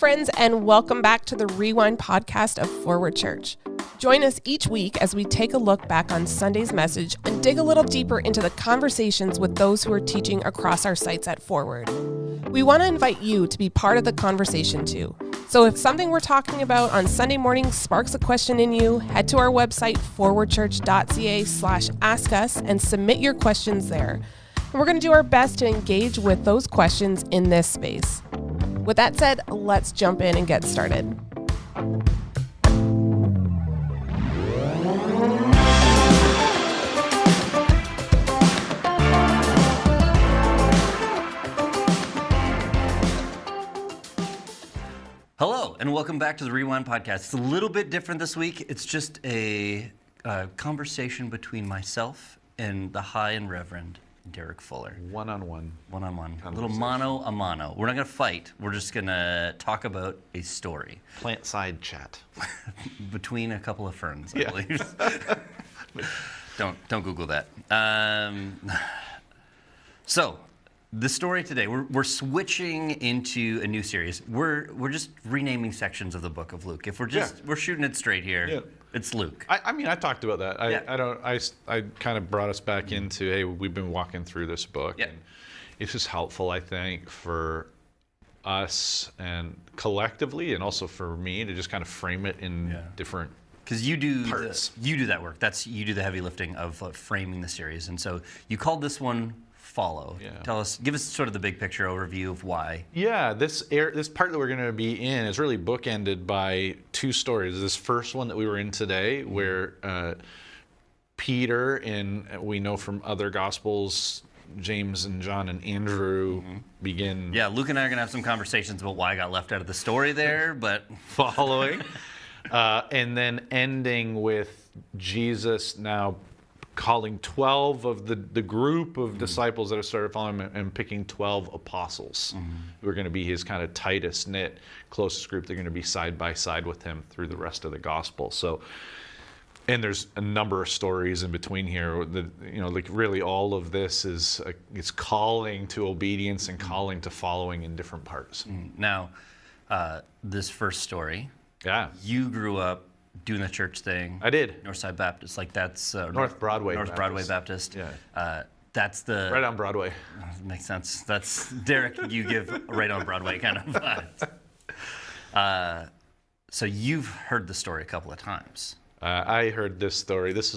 friends, and welcome back to the Rewind podcast of Forward Church. Join us each week as we take a look back on Sunday's message and dig a little deeper into the conversations with those who are teaching across our sites at Forward. We want to invite you to be part of the conversation too. So if something we're talking about on Sunday morning sparks a question in you, head to our website, forwardchurch.ca/ask us, and submit your questions there. And we're going to do our best to engage with those questions in this space. With that said, let's jump in and get started. Hello, and welcome back to the Rewind podcast. It's a little bit different this week. It's just a conversation between myself and the High and Reverend Derek Fuller. One-on-one. One-on-one. A little mano a mano. We're not going to fight. We're just going to talk about a story. Plant-side chat. Between a couple of ferns, I believe. Don't Google that. So, the story today, we're switching into a new series. We're just renaming sections of the book of Luke. If we're shooting it straight here, it's Luke. I mean, I talked about that. I kind of brought us back into, hey, we've been walking through this book. And it's just helpful, I think, for us and collectively, and also for me to just kind of frame it in different because you do parts. You do that work. You do the heavy lifting of framing the series, and so you called this one Follow. Give us sort of the big picture overview of why. Yeah, this part that we're going to be in is really bookended by two stories. This first one that we were in today, where Peter, and we know from other Gospels, James and John and Andrew begin. Yeah, Luke and I are going to have some conversations about why I got left out of the story there, but following. And then ending with Jesus now calling 12 of the group of disciples that have started following him and picking 12 apostles who are going to be his kind of tightest knit, closest group. They're going to be side by side with him through the rest of the gospel. So, and there's a number of stories in between here. Like really all of this is it's calling to obedience and calling to following in different parts. Now, this first story, you grew up doing the church thing. I did. Northside Baptist, like that's North Broadway Baptist. Yeah. That's the right on Broadway. Makes sense. That's Derek. You give right on Broadway kind of vibes. So you've heard the story a couple of times. I heard this story. This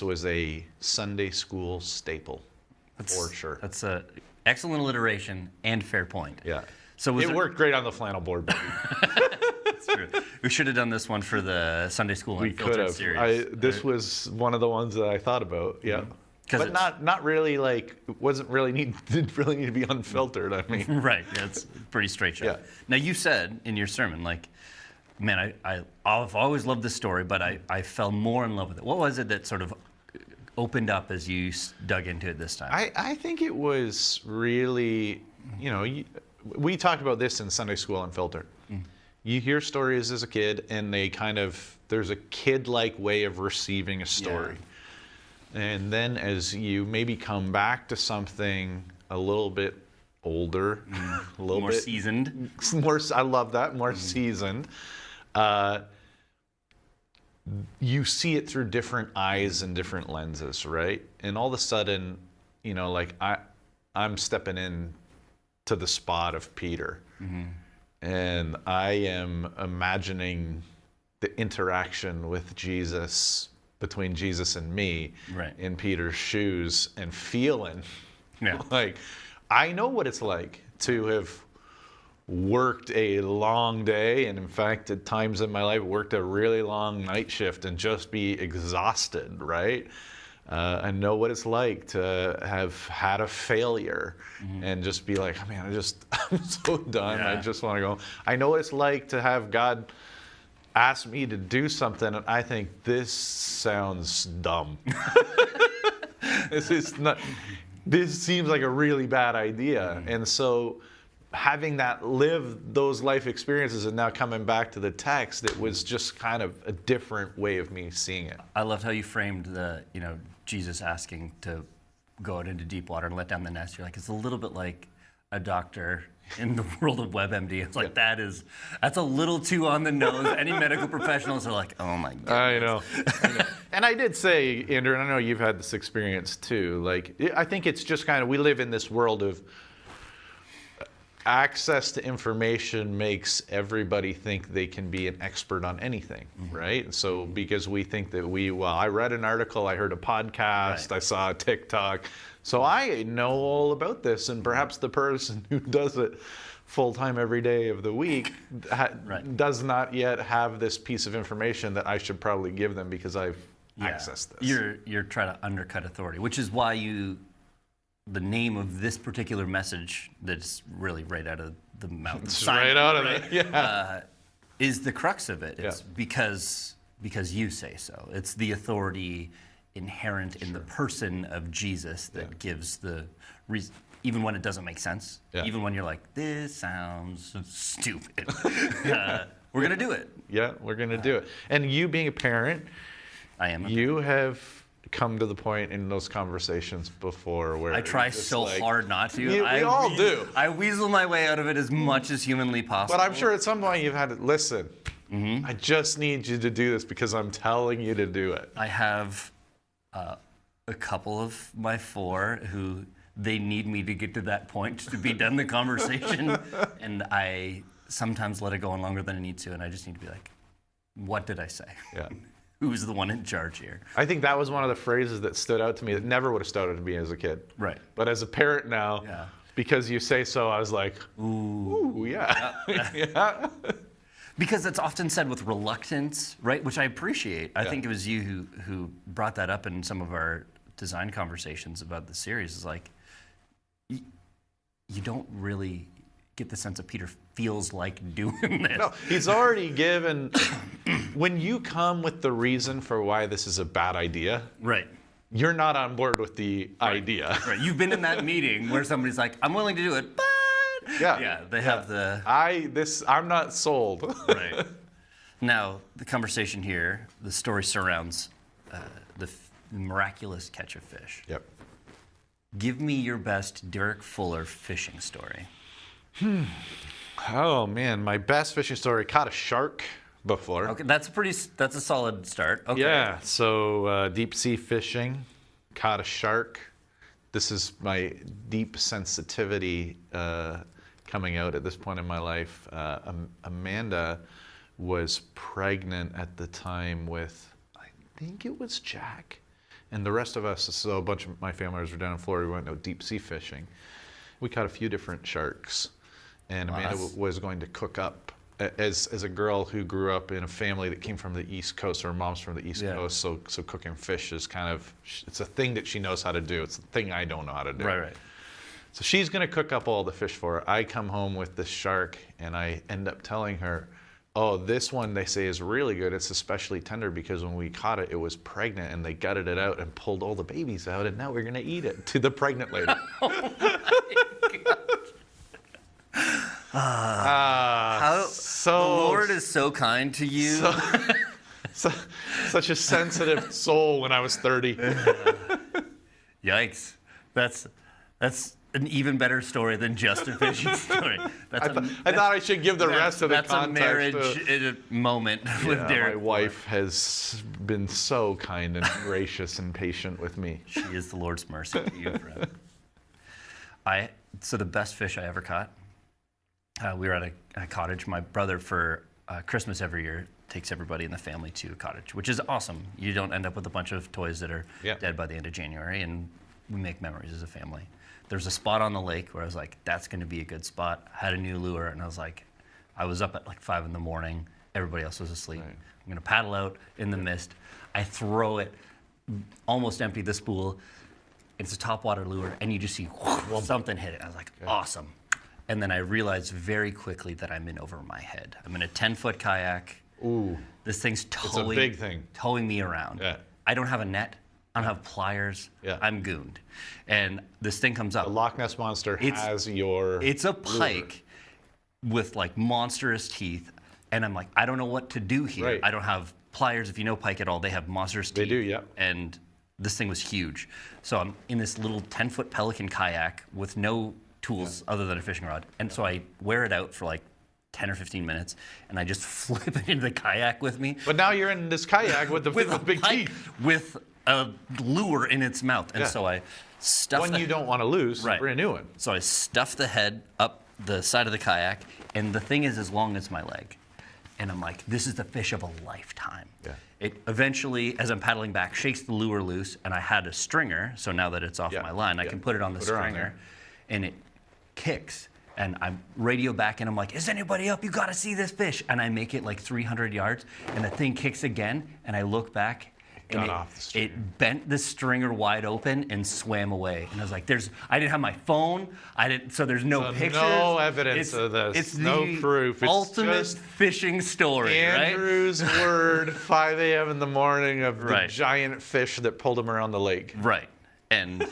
was a Sunday school staple, for sure. That's a excellent alliteration and fair point. Yeah. So it worked great on the flannel board. That's true. We should have done this one for the Sunday School Unfiltered series. This was one of the ones that I thought about. Yeah. But not really like didn't really need to be unfiltered. I mean. Right. Yeah, it's pretty straight shot. Yeah. Now you said in your sermon, like, man, I've always loved this story, but I fell more in love with it. What was it that sort of opened up as you dug into it this time? I think it was really, we talked about this in Sunday School Unfiltered. You hear stories as a kid, and there's a kid-like way of receiving a story. Yeah. And then as you maybe come back to something a little bit older, a little more bit seasoned. I love that, more seasoned. You see it through different eyes and different lenses, right? And all of a sudden, like I'm stepping in to the spot of Peter. And I am imagining the interaction with Jesus, between Jesus and me, in Peter's shoes, and feeling like I know what it's like to have worked a long day, and in fact, at times in my life, worked a really long night shift and just be exhausted, right? I know what it's like to have had a failure and just be like, oh, man, I'm so done. Yeah. I just want to go. I know what it's like to have God ask me to do something, and I think this sounds dumb. This seems like a really bad idea. And so having lived those life experiences and now coming back to the text, it was just kind of a different way of me seeing it. I loved how you framed Jesus asking to go out into deep water and let down the nets. You're like, it's a little bit like a doctor in the world of WebMD. It's like, that's a little too on the nose. Any medical professionals are like, oh my goodness. I know. And I did say, Andrew, and I know you've had this experience too, like, I think it's just kind of, we live in this world of access to information makes everybody think they can be an expert on anything, right? So because we think that I read an article, I heard a podcast, I saw a TikTok, so I know all about this, and perhaps the person who does it full-time every day of the week does not yet have this piece of information that I should probably give them because I've accessed this. You're trying to undercut authority, which is why the name of this particular message that's really right out of the mouth. It's right out of it, is the crux of it. It's because you say so. It's the authority inherent in the person of Jesus that gives the reason, even when it doesn't make sense, even when you're like, this sounds stupid. We're going to do it. Yeah, we're going to do it. And you being a parent, I am. You have come to the point in those conversations before where I try so hard not to. We all do. I weasel my way out of it as much as humanly possible. But I'm sure at some point you've had to listen. I just need you to do this because I'm telling you to do it. I have a couple of my 4 who they need me to get to that point to be done the conversation, and I sometimes let it go on longer than I need to, and I just need to be like, what did I say? Yeah. Who's the one in charge here? I think that was one of the phrases that stood out to me that never would have stood out to me as a kid. Right. But as a parent now, because you say so, I was like, ooh yeah. Yeah. Because it's often said with reluctance, right? Which I appreciate. I think it was you who brought that up in some of our design conversations about the series. Is like, you don't really get the sense that Peter feels like doing this. No, he's already given. When you come with the reason for why this is a bad idea, right? You're not on board with the idea. Right. You've been in that meeting where somebody's like, "I'm willing to do it," but they have the. I'm not sold. Right. Now the conversation here, the story surrounds the miraculous catch of fish. Yep. Give me your best Derek Fuller fishing story. Oh man, my best fishing story. Caught a shark before. Okay, that's a solid start. Okay. Yeah, so deep sea fishing, caught a shark. This is my deep sensitivity coming out at this point in my life. Amanda was pregnant at the time with, I think it was Jack. And the rest of us, so a bunch of my family were down in Florida, we went out deep sea fishing. We caught a few different sharks. And Amanda was going to cook up as a girl who grew up in a family that came from the East Coast. Her mom's from the East Coast, so cooking fish is kind of, it's a thing that she knows how to do. It's a thing I don't know how to do. Right. So she's going to cook up all the fish for her. I come home with this shark, and I end up telling her, oh, this one they say is really good. It's especially tender because when we caught it, it was pregnant, and they gutted it out and pulled all the babies out, and now we're going to eat it to the pregnant lady. Oh my God. The Lord is so kind to you. Such a sensitive soul when I was 30. Yikes. That's an even better story than just a fishing story. I thought I should give the rest of the context. That's a marriage moment with Derek. My wife has been so kind and gracious and patient with me. She is the Lord's mercy to you, friend. So the best fish I ever caught, we were at a cottage. My brother, for Christmas every year, takes everybody in the family to a cottage, which is awesome. You don't end up with a bunch of toys that are dead by the end of January, and we make memories as a family. There's a spot on the lake where I was like, that's going to be a good spot. I had a new lure, and I was like, I was up at like 5 in the morning. Everybody else was asleep. Right. I'm going to paddle out in the mist. I throw it, almost empty the spool. It's a topwater lure, and you just see something hit it. I was like, awesome. And then I realized very quickly that I'm in over my head. I'm in a 10-foot kayak. Ooh. This thing's towing, it's a big thing. Towing me around. Yeah. I don't have a net. I don't have pliers. Yeah. I'm gooned. And this thing comes up. The Loch Ness Monster has your It's a pike with like monstrous teeth. And I'm like, I don't know what to do here. Right. I don't have pliers. If you know pike at all, they have monstrous teeth. They do, yeah. And this thing was huge. So I'm in this little 10-foot pelican kayak with no tools other than a fishing rod. And so I wear it out for like 10 or 15 minutes, and I just flip it into the kayak with me. But now you're in this kayak with the with big teeth. With a lure in its mouth. And so I stuff one you don't want to lose, right. Bring a new one. So I stuff the head up the side of the kayak, and the thing is as long as my leg. And I'm like, this is the fish of a lifetime. Yeah. It eventually, as I'm paddling back, shakes the lure loose, and I had a stringer, so now that it's off my line, I can put it on the stringer, and it kicks. And I radio back, and I'm like, is anybody up? You got to see this fish. And I make it like 300 yards, and the thing kicks again, and I look back, and it bent the stringer wide open and swam away. And I was like, I didn't have my phone. So there's no pictures. No evidence of this. It's no proof. It's ultimate just fishing story, Andrew's word, 5 a.m. in the morning of the giant fish that pulled him around the lake. Right. And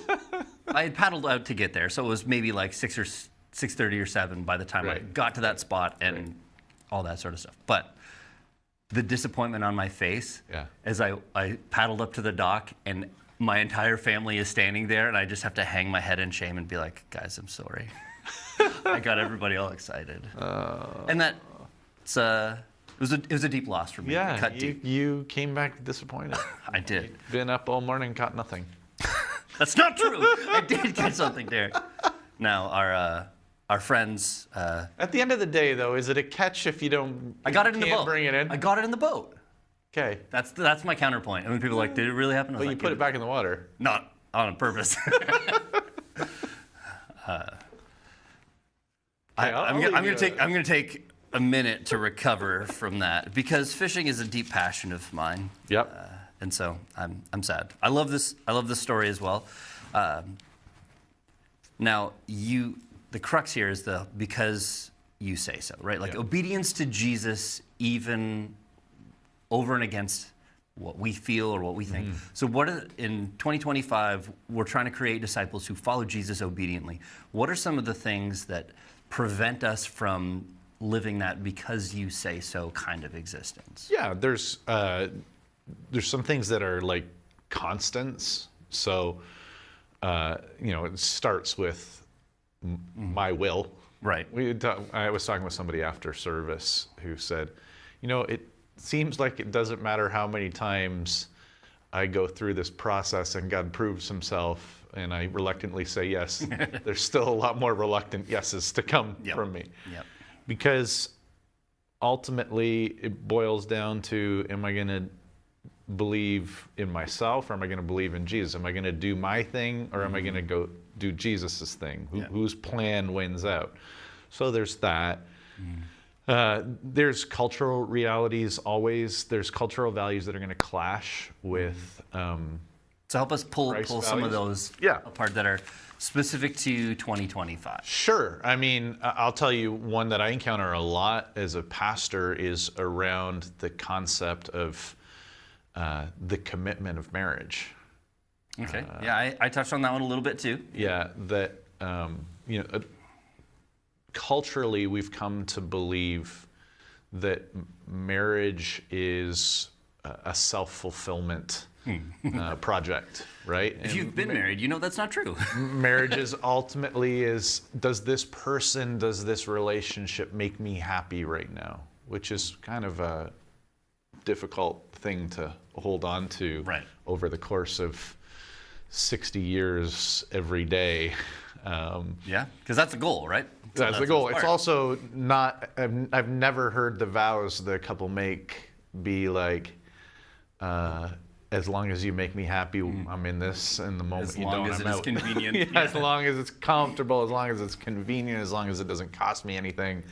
I had paddled out to get there, so it was maybe like 6:30 or 7 by the time I got to that spot and all that sort of stuff. But the disappointment on my face as I paddled up to the dock, and my entire family is standing there, and I just have to hang my head in shame and be like, guys, I'm sorry. I got everybody all excited. And that it was a deep loss for me. Yeah, you came back disappointed. I did. You've been up all morning, caught nothing. That's not true. I did get something there. Now, our friends. At the end of the day, though, is it a catch if you don't? I got it in the boat. Bring it in. I got it in the boat. Okay. That's my counterpoint. And when people are like, did it really happen? Well, you put it back in the water. Not on purpose. I'm gonna take a minute to recover from that, because fishing is a deep passion of mine. Yep. And so I'm sad. I love this story as well. Now the crux here is because you say so, right? Like obedience to Jesus, even over and against what we feel or what we think. So in 2025, we're trying to create disciples who follow Jesus obediently. What are some of the things that prevent us from living that because you say so kind of existence? Yeah, there's some things that are like constants. So, it starts with my will. Right. I was talking with somebody after service who said, it seems like it doesn't matter how many times I go through this process and God proves himself and I reluctantly say yes. There's still a lot more reluctant yeses to come from me. Yep. Because ultimately it boils down to, am I going to believe in myself, or am I going to believe in Jesus? Am I going to do my thing, or am I going to go do Jesus's thing? Whose plan wins out? So there's that. There's cultural realities always. There's cultural values that are going to clash with. So help us pull some of those apart that are specific to 2025. Sure. I mean, I'll tell you one that I encounter a lot as a pastor is around the concept of the commitment of marriage. Okay. I touched on that one a little bit too. Yeah, that culturally we've come to believe that marriage is a self-fulfillment project, right? If you've been married, that's not true. Marriage is ultimately does this relationship make me happy right now? Which is kind of a difficult thing to hold on to over the course of 60 years every day. Because that's the goal, right? So that's the goal. It's also not, I've never heard the vows that a couple make be like, as long as you make me happy, I'm in this, and the moment you don't, I'm out. As long as it's convenient. As long as it's comfortable, as long as it's convenient, as long as it doesn't cost me anything.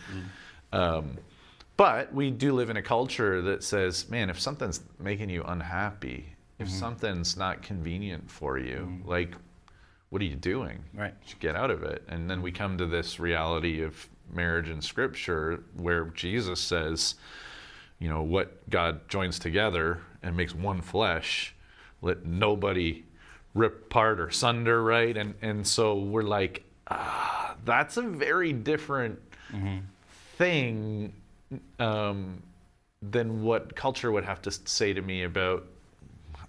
But we do live in a culture that says, man, if something's making you unhappy, if something's not convenient for you, like, what are you doing? Right. You should get out of it. And then we come to this reality of marriage in Scripture where Jesus says, what God joins together and makes one flesh, let nobody rip apart or sunder, right? And so we're like, that's a very different thing than what culture would have to say to me about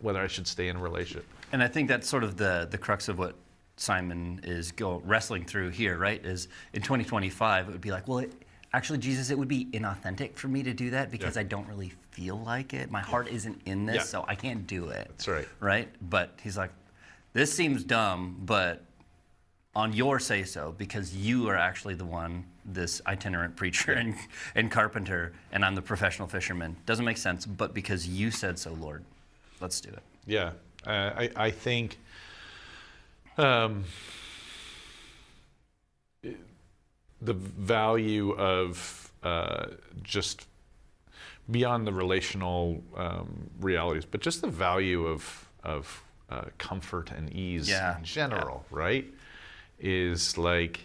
whether I should stay in a relationship. And I think that's sort of the crux of what Simon is wrestling through here, right? Is in 2025, it would be like, well, actually, Jesus, it would be inauthentic for me to do that because I don't really feel like it. My heart isn't in this, so I can't do it. That's right. Right? But he's like, this seems dumb, but on your say-so, because you are actually the one, this itinerant preacher and carpenter, and I'm the professional fisherman. Doesn't make sense, but because you said so, Lord, let's do it. Yeah, I think the value of just beyond the relational realities, but just the value of comfort and ease in general, right? Is like,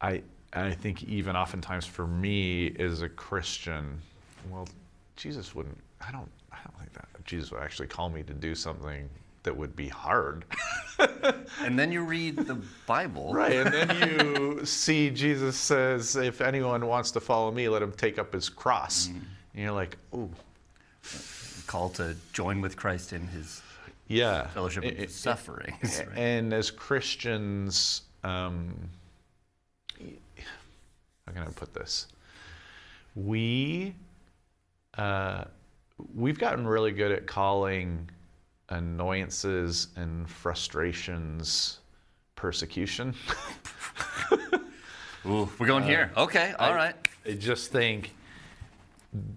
I think even oftentimes for me as a Christian, well, Jesus wouldn't, I don't think that Jesus would actually call me to do something that would be hard. And then you read the Bible. Right, and then you see Jesus says, if anyone wants to follow me, let him take up his cross. And you're like, ooh. Call to join with Christ in his fellowship of sufferings. Right? And as Christians, how can I put this? We've gotten really good at calling annoyances and frustrations persecution. Ooh, we're going here. Okay, all right. I just think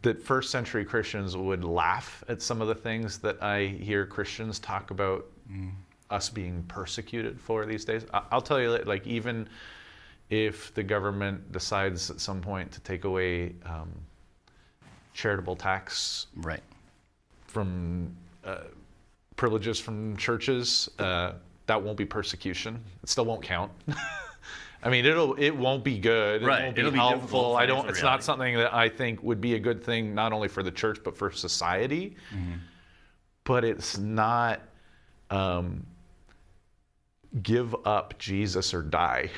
that first century Christians would laugh at some of the things that I hear Christians talk about us being persecuted for these days. I'll tell you, like, even if the government decides at some point to take away charitable tax from privileges from churches, that won't be persecution. It still won't count. I mean, it won't be good. It won't be helpful. It's not something that I think would be a good thing, not only for the church but for society. But it's not give up Jesus or die.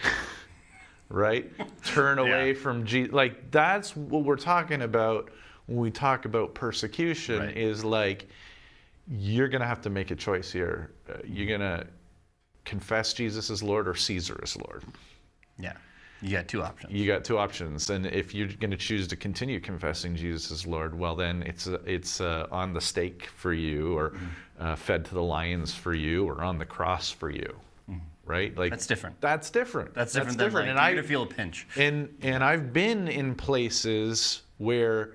Right? Turn away from Jesus. Like, that's what we're talking about when we talk about persecution, is like, you're going to have to make a choice here. You're going to confess Jesus as Lord or Caesar as Lord. Yeah. You got two options. You got two options. And if you're going to choose to continue confessing Jesus as Lord, well, then it's on the stake for you, or fed to the lions for you, or on the cross for you. Right? Like, that's different. That's different. That's different. Than, like, and you're going to feel a pinch. And I've been in places where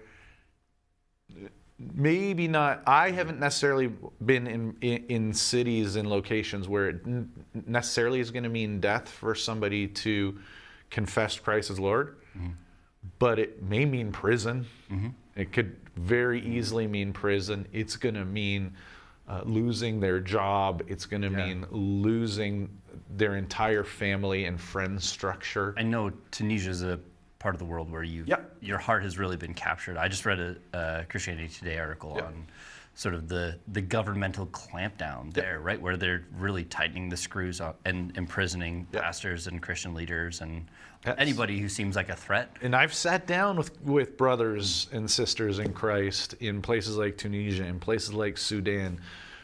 maybe not, I haven't necessarily been in cities and locations where it necessarily is going to mean death for somebody to confess Christ as Lord, but it may mean prison. It could very easily mean prison. It's going to mean losing their job. It's going to mean losing their entire family and friend structure. I know Tunisia is a part of the world where your heart has really been captured. I just read a Christianity Today article on sort of the governmental clampdown there, right, where they're really tightening the screws up and imprisoning pastors and Christian leaders and anybody who seems like a threat. And I've sat down with brothers and sisters in Christ in places like Tunisia, in places like Sudan,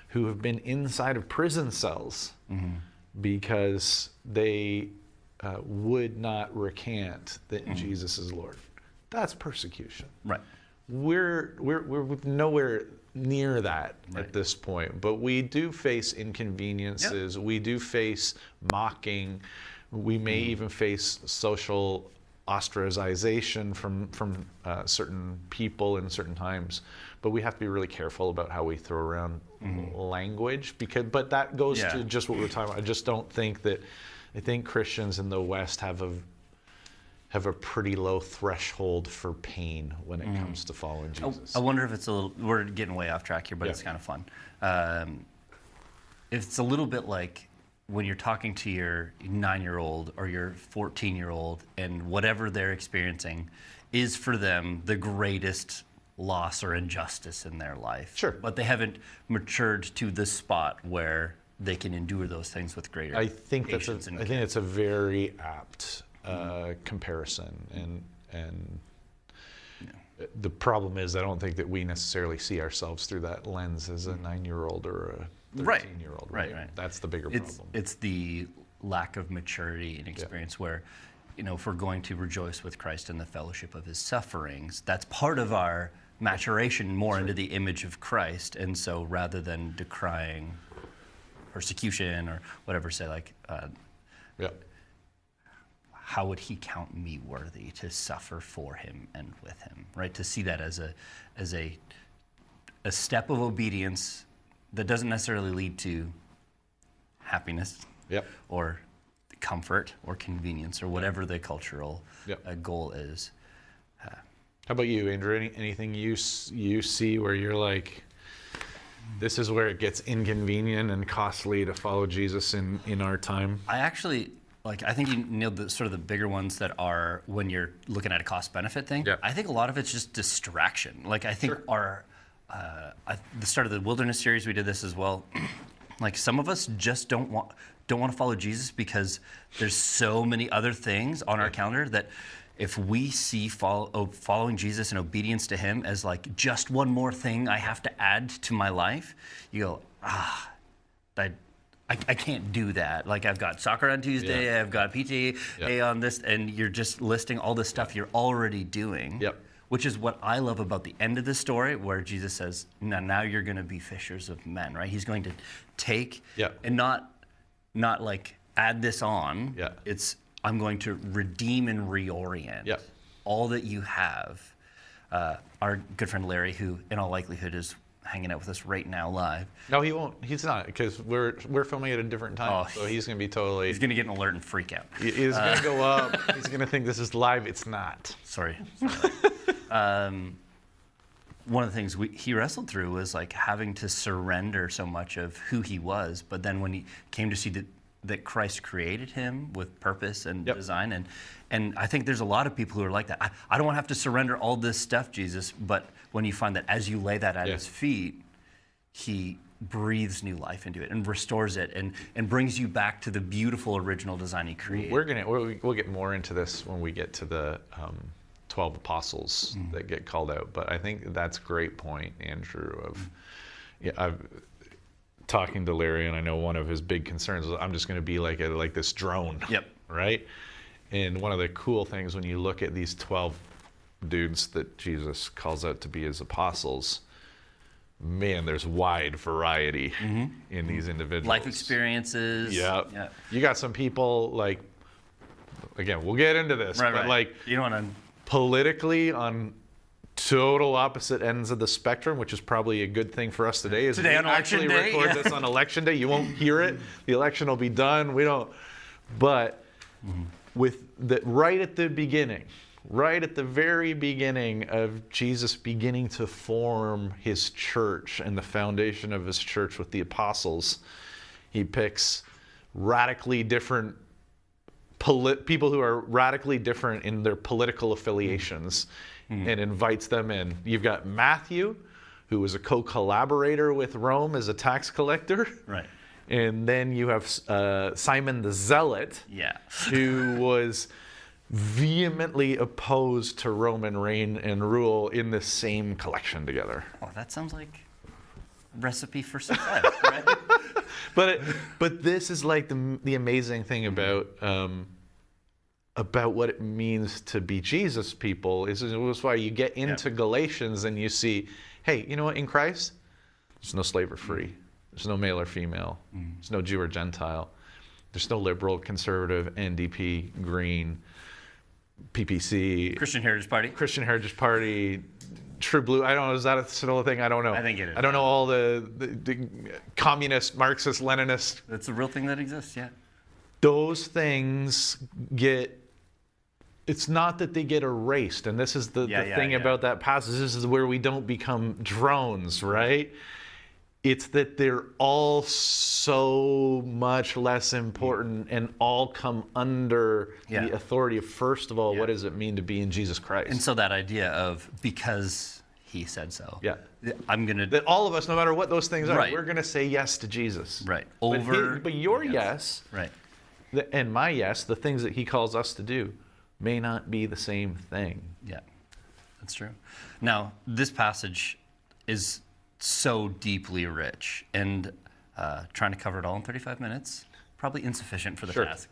who have been inside of prison cells because they would not recant that Jesus is Lord. That's persecution. Right. We're nowhere near that at this point, but we do face inconveniences. We do face mocking. We may even face social ostracization from certain people in certain times. But we have to be really careful about how we throw around language, but that goes to just what we're talking about. I just don't think that. I think Christians in the West have a pretty low threshold for pain when it comes to following Jesus. I wonder if it's a little, we're getting way off track here, but it's kind of fun. It's a little bit like when you're talking to your 9-year-old or your 14-year-old, and whatever they're experiencing is for them the greatest loss or injustice in their life. Sure. But they haven't matured to the spot where they can endure those things with greater patience. I think it's a very apt comparison, and the problem is I don't think that we necessarily see ourselves through that lens as a 9-year-old or 13-year-old, right? Right. That's the bigger problem. It's the lack of maturity and experience where, if we're going to rejoice with Christ in the fellowship of his sufferings, that's part of our maturation more into the image of Christ. And so rather than decrying persecution or whatever, say like, how would he count me worthy to suffer for him and with him, right? To see that as a step of obedience that doesn't necessarily lead to happiness or comfort or convenience or whatever the cultural goal is. How about you, Andrew? Anything you see where you're like, this is where it gets inconvenient and costly to follow Jesus in our time? I actually, I think you nailed the bigger ones that are when you're looking at a cost-benefit thing. I think a lot of it's just distraction. I think the start of the Wilderness series, we did this as well. Some of us just don't want to follow Jesus because there's so many other things on our calendar that if we see following Jesus and obedience to him as just one more thing I have to add to my life, you go, I can't do that. I've got soccer on Tuesday, I've got PTA on this, and you're just listing all the stuff you're already doing. Which is what I love about the end of the story, where Jesus says, now you're going to be fishers of men, right? He's going to take and not add this on. It's, I'm going to redeem and reorient all that you have. Our good friend Larry, who in all likelihood is hanging out with us right now live. No, he won't. He's not, because we're filming at a different time. So he's going to be totally... He's going to get an alert and freak out. He's going to go up. He's going to think this is live. It's not. Sorry. One of the things he wrestled through was having to surrender so much of who he was, but then when he came to see that Christ created him with purpose and design, and I think there's a lot of people who are like that. I don't want to have to surrender all this stuff, Jesus, but when you find that as you lay that at his feet, he breathes new life into it and restores it and brings you back to the beautiful original design he created. We'll get more into this when we get to the 12 apostles that get called out, but I think that's a great point, Andrew, I've talking to Larry, and I know one of his big concerns is I'm just going to be like this drone, right? And one of the cool things when you look at these 12 dudes that Jesus calls out to be his apostles, man, there's wide variety in these individuals. Life experiences. You got some people again, we'll get into this, but you know what I'm politically on total opposite ends of the spectrum, which is probably a good thing for us today. Today on election day, record this on election day. You won't hear it. The election will be done. We don't. But with right at the beginning, right at the very beginning of Jesus beginning to form his church and the foundation of his church with the apostles, he picks radically different people who are radically different in their political affiliations and invites them in. You've got Matthew, who was a co-collaborator with Rome as a tax collector. Right. And then you have Simon the Zealot, who was vehemently opposed to Roman reign and rule in the same collection together. Oh, that sounds like a recipe for success, right? But this is the amazing thing about what it means to be Jesus people is why you get into Galatians and you see, hey, you know what? In Christ, there's no slave or free. There's no male or female. There's no Jew or Gentile. There's no liberal, conservative, NDP, Green, PPC. Christian Heritage Party, True Blue. I don't know. Is that still a thing? I don't know. I think it is. I don't know all the communist, Marxist, Leninist. That's a real thing that exists, Those things get... It's not that they get erased, and this is the thing about that passage. This is where we don't become drones, right? It's that they're all so much less important and all come under the authority of, first of all, what does it mean to be in Jesus Christ? And so that idea of because he said so. I'm going to... That all of us, no matter what those things are, we're going to say yes to Jesus. Right. But your yes and my yes, the things that he calls us to do, may not be the same thing. Yeah, that's true. Now, this passage is so deeply rich, and Trying to cover it all in 35 minutes, probably insufficient for the task.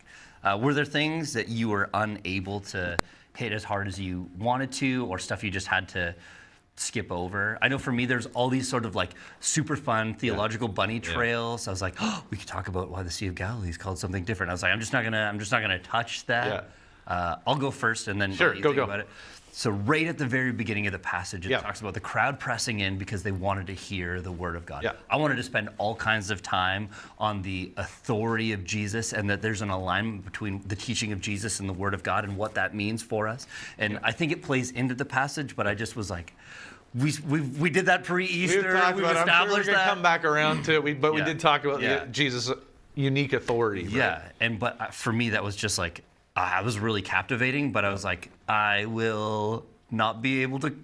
Were there things that you were unable to hit as hard as you wanted to, or stuff you just had to skip over? I know for me, there's all these sort of like super fun theological bunny trails. I was like, oh, we could talk about why the Sea of Galilee is called something different. I was like, I'm just not gonna touch that. I'll go first, and then go about it. So right at the very beginning of the passage, it talks about the crowd pressing in because they wanted to hear the word of God. Yeah. I wanted to spend all kinds of time on the authority of Jesus, and that there's an alignment between the teaching of Jesus and the word of God and what that means for us. And I think it plays into the passage, but I just was like, we did that pre-Easter. We've established I'm sure we're gonna that. come back around to it, but we did talk about Jesus' unique authority. Right? Yeah, but for me, that was just like, I was really captivating, but I was like, I will not be able to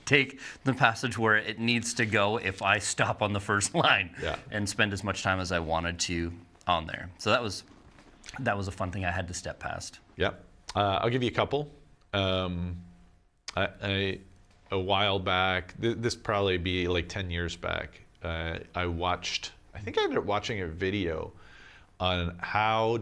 take the passage where it needs to go if I stop on the first line and spend as much time as I wanted to on there. So that was a fun thing I had to step past. Yeah. I'll give you a couple. A while back, this probably be like 10 years back, I think I ended up watching a video on how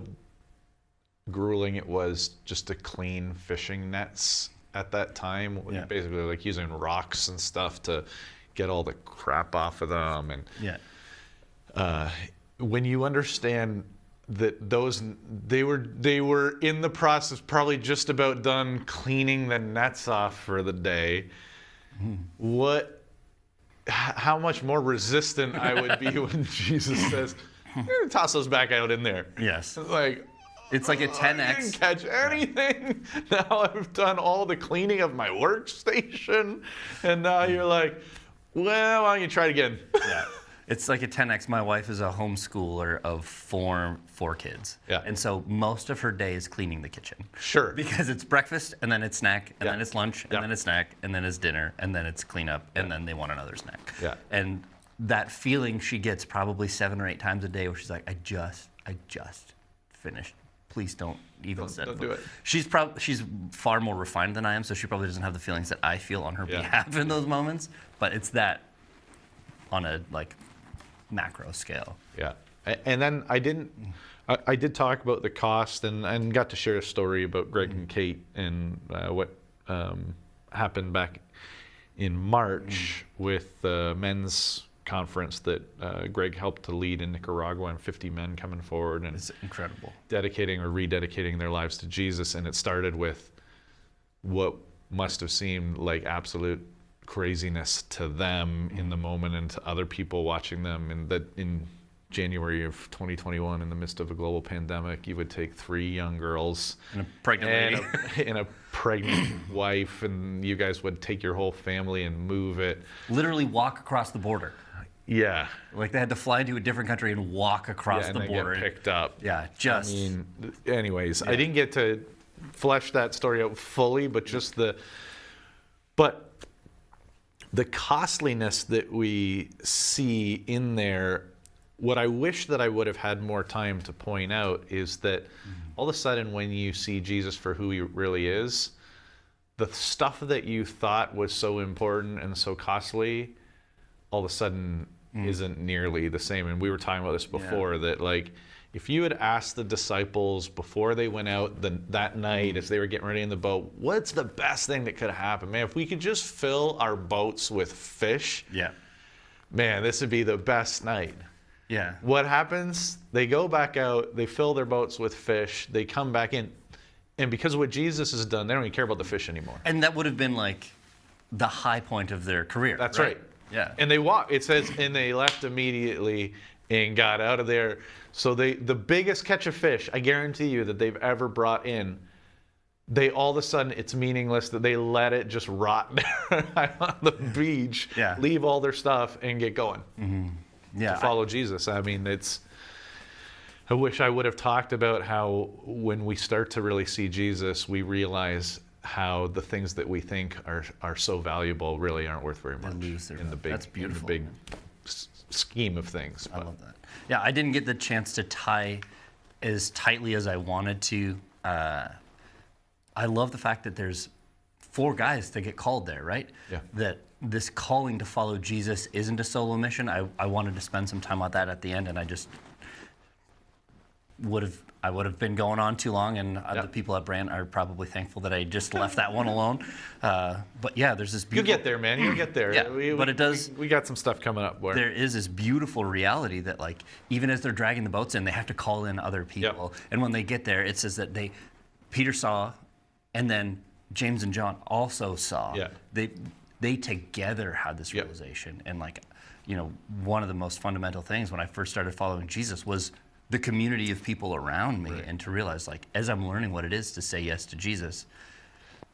grueling it was just to clean fishing nets at that time. Basically like using rocks and stuff to get all the crap off of them. And when you understand that they were in the process, probably just about done cleaning the nets off for the day, how much more resistant I would be when Jesus says, "You're gonna toss those back out in there." Yes. It's like a 10x. I didn't catch anything. Now I've done all the cleaning of my workstation, and now you're like, well, why don't you try it again? Yeah. It's like a 10x. My wife is a homeschooler of four kids. Yeah. And so most of her day is cleaning the kitchen. Sure. Because it's breakfast, and then it's snack, and then it's lunch, and then it's snack, and then it's dinner, and then it's cleanup, and then they want another snack. Yeah. And that feeling she gets probably 7 or 8 times a day where she's like, I just finished. Please don't even set Don't foot. do it. She's far more refined than I am, so she probably doesn't have the feelings that I feel on her behalf in those moments. But it's that on a like macro scale. Yeah, and then I did talk about the cost and got to share a story about Greg and Kate and what happened back in March with the men's conference that Greg helped to lead in Nicaragua, and 50 men coming forward and It's incredible. dedicating or rededicating their lives to Jesus. And it started with what must have seemed like absolute craziness to them in the moment, and to other people watching them. And that in January of 2021, in the midst of a global pandemic, you would take 3 young girls And a pregnant lady. and a pregnant wife, and you guys would take your whole family and move it. Literally walk across the border. Yeah. Like they had to fly to a different country and walk across and the then border. get picked up. Yeah, just. I mean, anyways, I didn't get to flesh that story out fully, but just the costliness that we see in there. What I wish that I would have had more time to point out is that all of a sudden, when you see Jesus for who he really is, the stuff that you thought was so important and so costly, all of a sudden isn't nearly the same. And we were talking about this before, that like, if you had asked the disciples before they went out that night, as they were getting ready in the boat, what's the best thing that could have happened? Man, if we could just fill our boats with fish, man, this would be the best night. Yeah. What happens? They go back out, they fill their boats with fish, they come back in, and because of what Jesus has done, they don't even care about the fish anymore. And that would have been like the high point of their career. That's right. Yeah. And they walked, it says, and they left immediately and got out of there. So the biggest catch of fish, I guarantee you, that they've ever brought in, they all of a sudden, it's meaningless that they let it just rot there on the beach, leave all their stuff and get going. To follow Jesus. I mean, I wish I would have talked about how when we start to really see Jesus, we realize how the things that we think are so valuable really aren't worth very much in the big, That's beautiful. in the big scheme of things. I love that. Yeah, I didn't get the chance to tie as tightly as I wanted to. I love the fact that there's 4 guys to get called there, right? Yeah. That this calling to follow Jesus isn't a solo mission. I wanted to spend some time on that at the end, and I just would have been going on too long, and the people at Brant are probably thankful that I just left that one alone. But yeah, there's this beautiful... You'll get there, man. You'll get there. Yeah, but it does... We got some stuff coming up. There is this beautiful reality that, like, even as they're dragging the boats in, they have to call in other people. Yep. And when they get there, it says that Peter saw, and then James and John also saw. Yeah. They together had this realization. And, like, you know, one of the most fundamental things when I first started following Jesus was the community of people around me, and to realize, like, as I'm learning what it is to say yes to Jesus,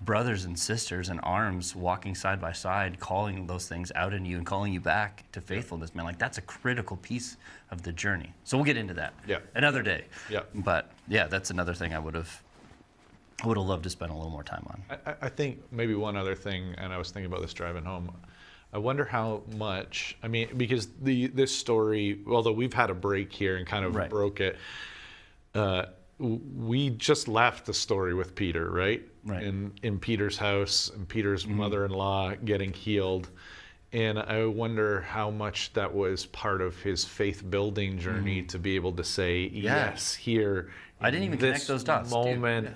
brothers and sisters in arms walking side by side, calling those things out in you and calling you back to faithfulness, man, like, that's a critical piece of the journey. So we'll get into that another day. Yeah. But yeah, that's another thing I would have loved to spend a little more time on. I think maybe one other thing, and I was thinking about this driving home, I wonder how much, I mean, because this story, although we've had a break here and kind of broke it, we just left the story with Peter, right? In Peter's house, and Peter's mother-in-law getting healed. And I wonder how much that was part of his faith-building journey to be able to say yes here. I didn't even connect those dots. Moment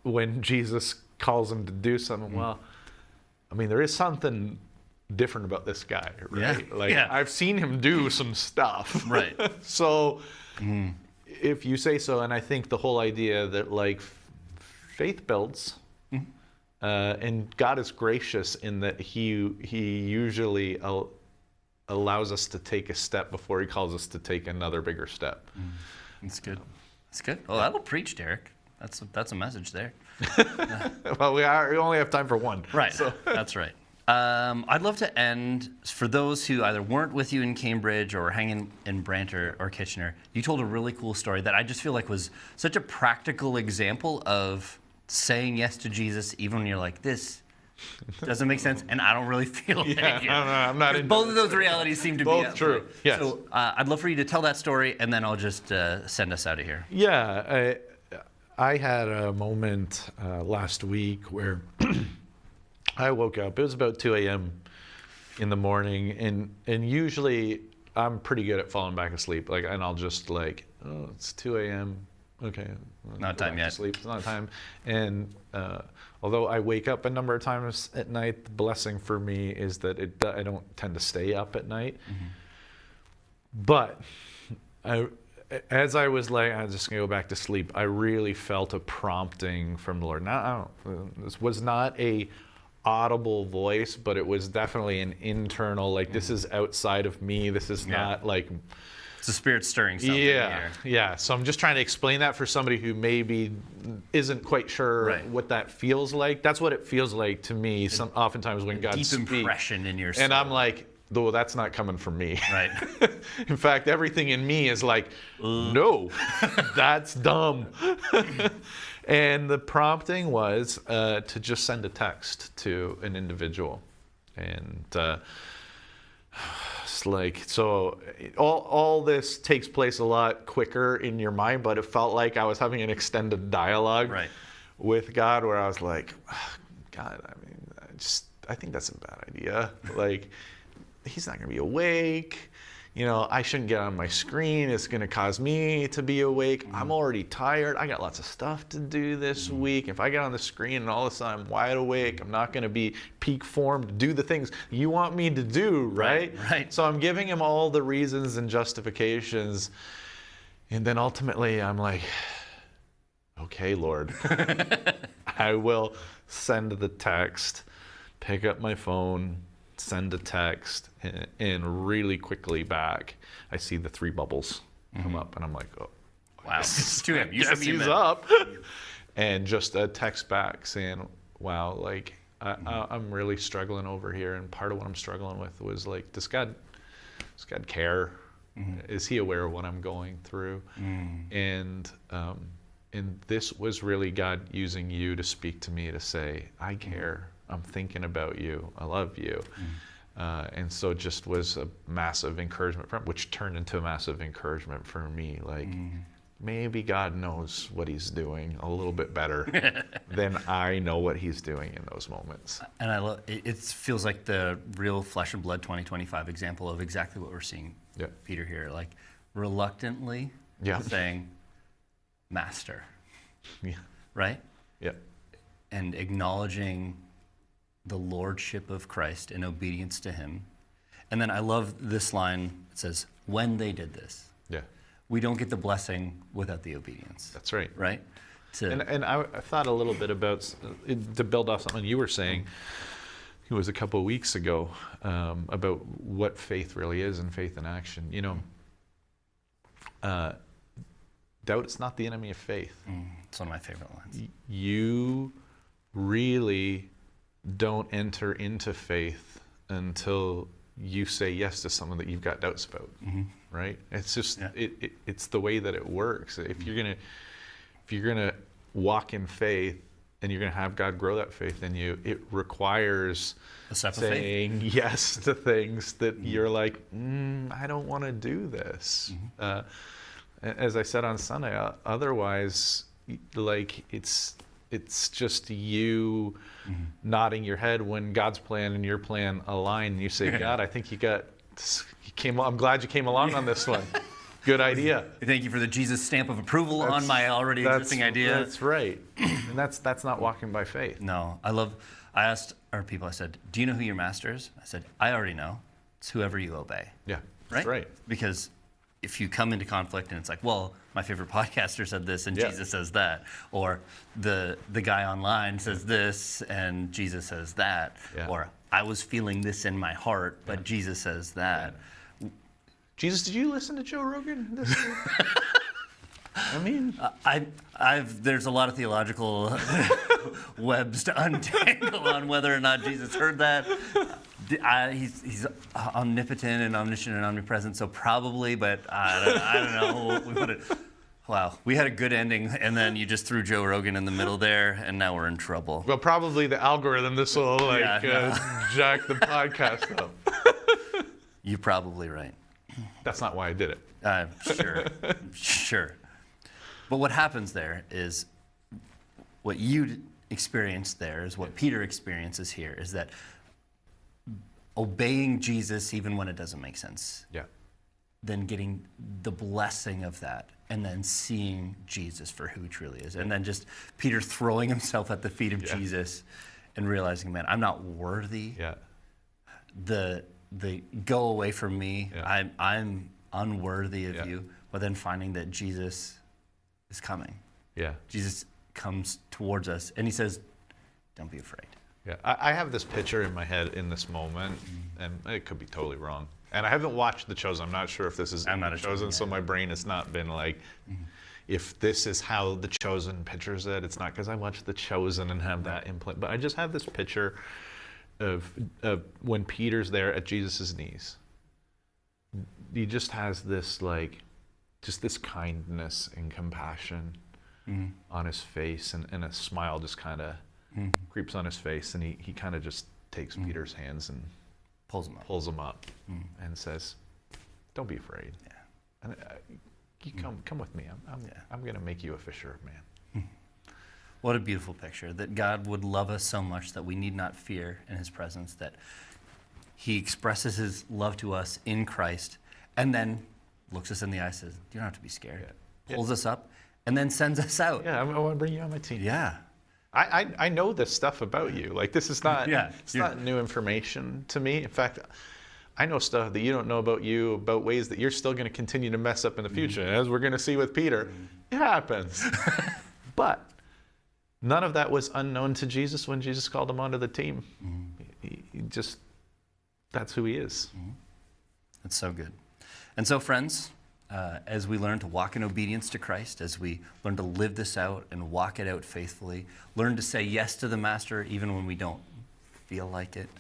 when Jesus calls him to do something. Well, I mean, there is something different about this guy, right? I've seen him do some stuff. Right. So if you say so, and I think the whole idea that, like, faith builds, and God is gracious in that he usually allows us to take a step before he calls us to take another bigger step. That's good. That's good. Well, that'll preach, Derek. That's a message there. Well, we only have time for one. Right. So. That's right. I'd love to end, for those who either weren't with you in Cambridge or hanging in Brant or Kitchener, you told a really cool story that I just feel like was such a practical example of saying yes to Jesus even when you're like, this doesn't make sense, and I don't really feel like it. I'm not into both of those realities seem to both be true. Yes. So I'd love for you to tell that story, and then I'll just send us out of here. Yeah, I had a moment last week where I woke up. It was about 2 a.m. in the morning, and usually I'm pretty good at falling back asleep. Like, and I'll just like, oh, it's 2 a.m. Okay, not time yet. Sleep. It's not time. And although I wake up a number of times at night, the blessing for me is that I don't tend to stay up at night. But as I was like, I'm just gonna go back to sleep, I really felt a prompting from the Lord. Now, this was not a audible voice, but it was definitely an internal, like, this is outside of me. This is not like... It's the Spirit stirring something here. Yeah. So I'm just trying to explain that for somebody who maybe isn't quite sure what that feels like. That's what it feels like to me. Oftentimes when God speaks. Deep impression in your soul. And I'm like, though, that's not coming from me. Right. In fact, everything in me is like, no, that's dumb. And the prompting was to just send a text to an individual. And it's like, so all this takes place a lot quicker in your mind, but it felt like I was having an extended dialogue with God, where I was like, God, I mean, I think that's a bad idea. Like, he's not going to be awake. You know, I shouldn't get on my screen. It's going to cause me to be awake. I'm already tired. I got lots of stuff to do this week. If I get on the screen and all of a sudden I'm wide awake, I'm not going to be peak form to do the things you want me to do, right? So I'm giving him all the reasons and justifications. And then ultimately I'm like, okay, Lord, I will send the text, pick up my phone, send a text, and really quickly back, I see the 3 bubbles come up, and I'm like, oh, wow, yes, he's up. And just a text back saying, wow, like, I'm really struggling over here, and part of what I'm struggling with was, like, does God care? Is he aware of what I'm going through? And this was really God using you to speak to me, to say, I care. I'm thinking about you. I love you. And so it just was a massive encouragement for him, which turned into a massive encouragement for me. Like, maybe God knows what he's doing a little bit better than I know what he's doing in those moments. And I love it. It feels like the real flesh and blood 2025 example of exactly what we're seeing Peter here, like reluctantly saying, Master. Yeah. Right? Yeah. And acknowledging the lordship of Christ in obedience to him. And then I love this line. It says, when they did this. Yeah. We don't get the blessing without the obedience. That's right. Right? And I thought a little bit about, to build off something you were saying, it was a couple of weeks ago, about what faith really is and faith in action. You know, doubt is not the enemy of faith. It's one of my favorite lines. You really don't enter into faith until you say yes to something that you've got doubts about, right? It's just it's the way that it works. If you're gonna walk in faith and you're gonna have God grow that faith in you, it requires saying yes to things that you're like, I don't want to do this. As I said on Sunday, otherwise, like it's just you nodding your head when God's plan and your plan align. And you say, God, I think I'm glad you came along on this one. Good idea. Thank you for the Jesus stamp of approval on my already existing idea. That's right. And that's not walking by faith. No, I asked our people, I said, do you know who your master is? I said, I already know. It's whoever you obey. Yeah, right? That's right. Because if you come into conflict and it's like, well, my favorite podcaster said this and Jesus says that, or the guy online says this and Jesus says that, or I was feeling this in my heart, but Jesus says that. Jesus, did you listen to Joe Rogan this year? I mean, there's a lot of theological webs to untangle on whether or not Jesus heard that. He's omnipotent and omniscient and omnipresent, so probably, but I don't know. Wow, we had a good ending, and then you just threw Joe Rogan in the middle there, and now we're in trouble. Well, probably the algorithm, this will jack the podcast up. You're probably right. That's not why I did it. Sure. But what happens there is, what you experienced there is what Peter experiences here, is that obeying Jesus even when it doesn't make sense. Yeah. Then getting the blessing of that, and then seeing Jesus for who he truly is. And then just Peter throwing himself at the feet of Jesus and realizing, man, I'm not worthy. Yeah. The go away from me. Yeah. I'm unworthy of you. But then finding that Jesus is coming. Yeah. Jesus comes towards us and he says, don't be afraid. Yeah. I have this picture in my head in this moment, and it could be totally wrong. And I haven't watched The Chosen. I'm not sure if this is The Chosen, so my brain has not been like, if this is how The Chosen pictures it, it's not because I watched The Chosen and have that implant. But I just have this picture of when Peter's there at Jesus' knees. He just has this just this kindness and compassion on his face, and a smile just kind of creeps on his face, and he kind of just takes Peter's hands and pulls him up and says, don't be afraid. Yeah. And you come with me. I'm going to make you a fisher of man. What a beautiful picture, that God would love us so much that we need not fear in his presence, that he expresses his love to us in Christ, and then looks us in the eye and says, you don't have to be scared. Pulls us up, and then sends us out. Yeah, I want to bring you on my team. Yeah. I know this stuff about you. Like, this is not it's not new information to me. In fact, I know stuff that you don't know about you, about ways that you're still going to continue to mess up in the future. As we're going to see with Peter, it happens. But none of that was unknown to Jesus when Jesus called him onto the team. He just, that's who he is. That's so good. And so, friends, as we learn to walk in obedience to Christ, as we learn to live this out and walk it out faithfully, learn to say yes to the Master even when we don't feel like it,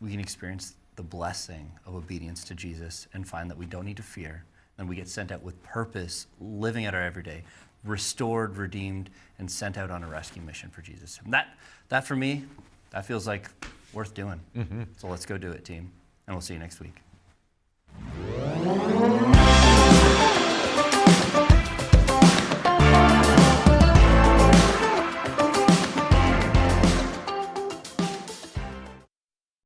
we can experience the blessing of obedience to Jesus and find that we don't need to fear, and we get sent out with purpose, living out our everyday, restored, redeemed, and sent out on a rescue mission for Jesus. And that for me, that feels like worth doing. So let's go do it, team, and we'll see you next week.